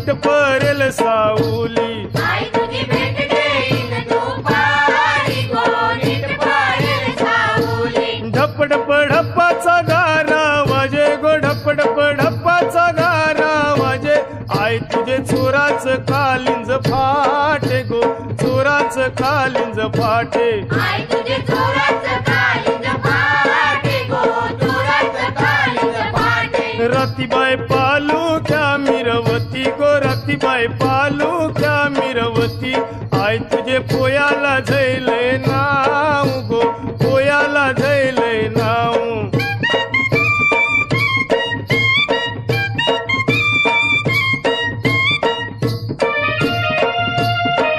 नीट परेल सावली. आई तुझी भेट देईन दुपारी गो नीट पडेल सावली. ढपढप ढप्पाचा गारा वाजे गो ढपढप ढप्पाचा गारा वाजे. आई तुझे चोराच कालिंज फाटे गो चोराच कालिंज फाटे. आई तुझे चोराचं कालिंज फाटे गो चोराचं कालिंज फाटे. रतीबाई पालुक्या मिरवती गो रतीबाई पालुक्या मिरवती. आई तुझे पोयाला झैल